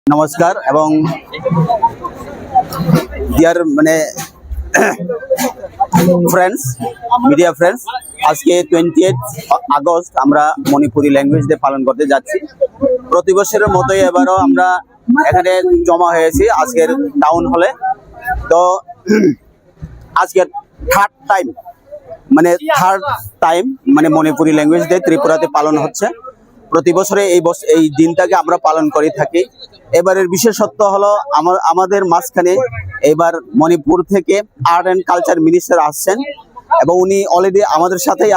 নমস্কার এবং dear friends, media friends, আজকে 28 আগস্ট আমরা মণিপুরি ল্যাঙ্গুয়েজ ডে পালন করতে যাচ্ছি। প্রতি বছরের মতোই এবারও আমরা এখানে জমা হয়েছি আজকের টাউন হলে। তো আজকের third time Manipuri language day ত্রিপুরাতে পালন হচ্ছে। প্রতি বছরে এই দিনটাকে আমরা পালন করে থাকি। এবারের বিশেষত্ব হলো আমাদের মাঝখানে এবার মণিপুর থেকে আর্ট অ্যান্ড কালচার মিনিস্টার আসছেন এবং উনি অলরেডি আমাদের সাথেই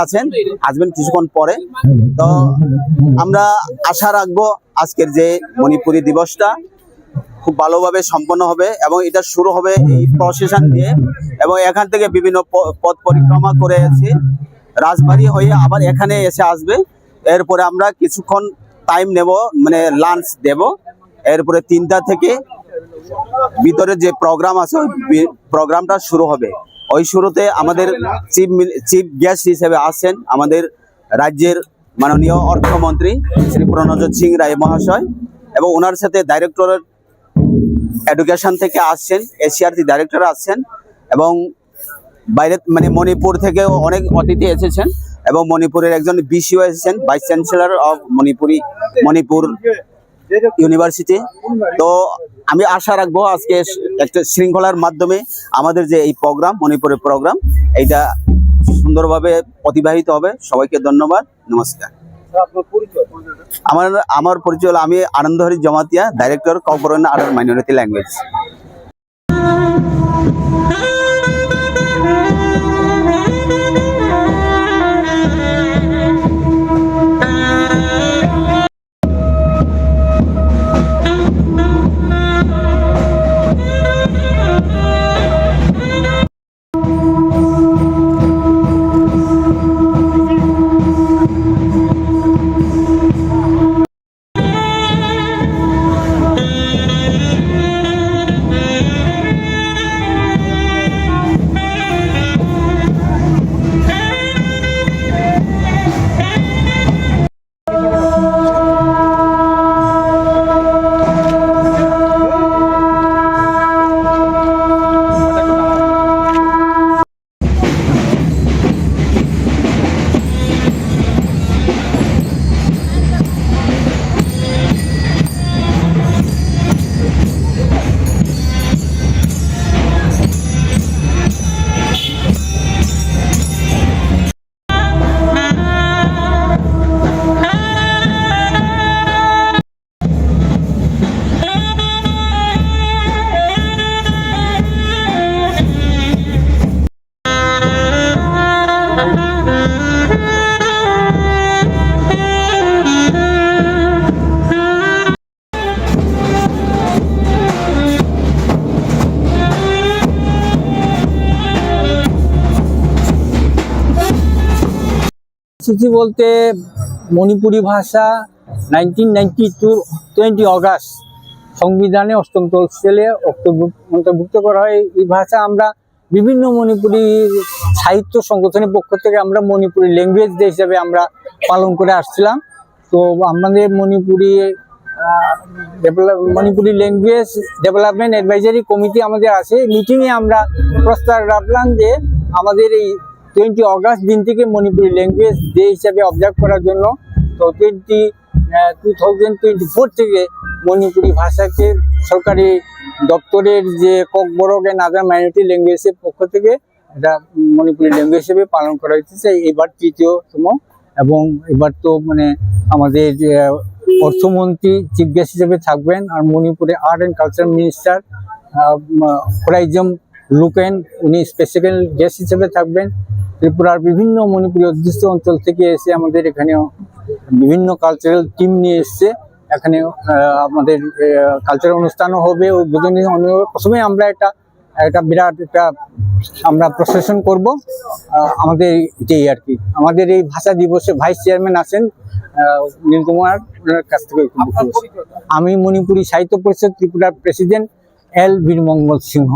আসবেন কিছুক্ষণ পরে। তো আমরা আশা রাখবো আজকের যে মণিপুরি দিবসটা খুব ভালোভাবে সম্পন্ন হবে এবং এটা শুরু হবে এই প্রসেশন দিয়ে, এবং এখান থেকে বিভিন্ন পথ পরিক্রমা করে এসে রাজবাড়ি হয়ে আবার এখানে এসে আসবে। এরপরে আমরা কিছুক্ষণ টাইম নেব, লাঞ্চ দেব। এরপরে 3টা থেকে ভিতরে যে প্রোগ্রাম আছে ওই প্রোগ্রামটা শুরু হবে। ওই শুরুতে আমাদের চিফ গেস্ট হিসেবে আসছেন আমাদের রাজ্যের মাননীয় অর্থমন্ত্রী শ্রী প্রণজিৎ সিং রায় মহাশয়, এবং ওনার সাথে ডাইরেক্টর এডুকেশন থেকে আসছেন, এসিআরটি ডাইরেক্টর আসছেন, এবং বাইরে মণিপুর থেকেও অনেক অতিথি এসেছেন, এবং মণিপুরের একজন বিসিও এসেছেন, vice chancellor of Manipur university. তো আমি আশা রাখবো আজকে একটা শৃঙ্খলার মাধ্যমে আমাদের যে এই প্রোগ্রাম, মণিপুরের প্রোগ্রাম, এইটা সুন্দরভাবে অতিবাহিত হবে। সবাইকে ধন্যবাদ, নমস্কার। আমার পরিচয় হলো, আমি আনন্দহরি জমাতিয়া, ডাইরেক্টর কর্পোরেশন আদার মাইনরিটি ল্যাঙ্গুয়েজ। সূচি বলতে মণিপুরি ভাষা 1992 20 অগাস্ট সংবিধানে 8ম তফসিলে অন্তর্ভুক্ত করা হয়। এই ভাষা আমরা বিভিন্ন মণিপুরি সাহিত্য সংগঠনের পক্ষ থেকে আমরা মণিপুরি ল্যাঙ্গুয়েজ ডে হিসাবে আমরা পালন করে আসছিলাম। তো আমাদের Manipuri language development advisory committee আমাদের আছে। মিটিংয়ে আমরা প্রস্তাব রাখলাম যে আমাদের এই 20 অগাস্ট দিন থেকে মণিপুরি ল্যাঙ্গুয়েজ ডে হিসাবে অবজার্ভ করার জন্য। তো 2024 থেকে মণিপুরি ভাষাকে সরকারি দপ্তরের যে ককবরক এন্ড আদার মাইনরিটি ল্যাঙ্গুয়েজের পক্ষ থেকে এটা মণিপুরি ল্যাঙ্গুয়েজ হিসেবে পালন করা হচ্ছে। এবার 3য়তম, এবং এবার তো আমাদের অর্থমন্ত্রী চিফ গেস্ট হিসেবে থাকবেন, আর মণিপুরে আর্ট অ্যান্ড কালচার মিনিস্টার খোরাইজম লুকেন উনি স্পেশাল গেস্ট হিসেবে থাকবেন। ত্রিপুরার বিভিন্ন মণিপুরি অধ্যুষিত অঞ্চল থেকে এসে আমাদের এখানেও বিভিন্ন কালচারাল টিম নিয়ে এসছে। এখানে আমাদের কালচারাল অনুষ্ঠানও হবে, উদ্বোধনী প্রথমে আমরা একটা বিরাট আমরা প্রসেশন করব। আমাদের এটাই আর কি। আমাদের এই ভাষা দিবসে ভাইস চেয়ারম্যান আছেন নীলকুমার, ওনার কাছ থেকে আমি মণিপুরি সাহিত্য পরিষদ ত্রিপুরার প্রেসিডেন্ট এল বীরমঙ্গল সিংহ।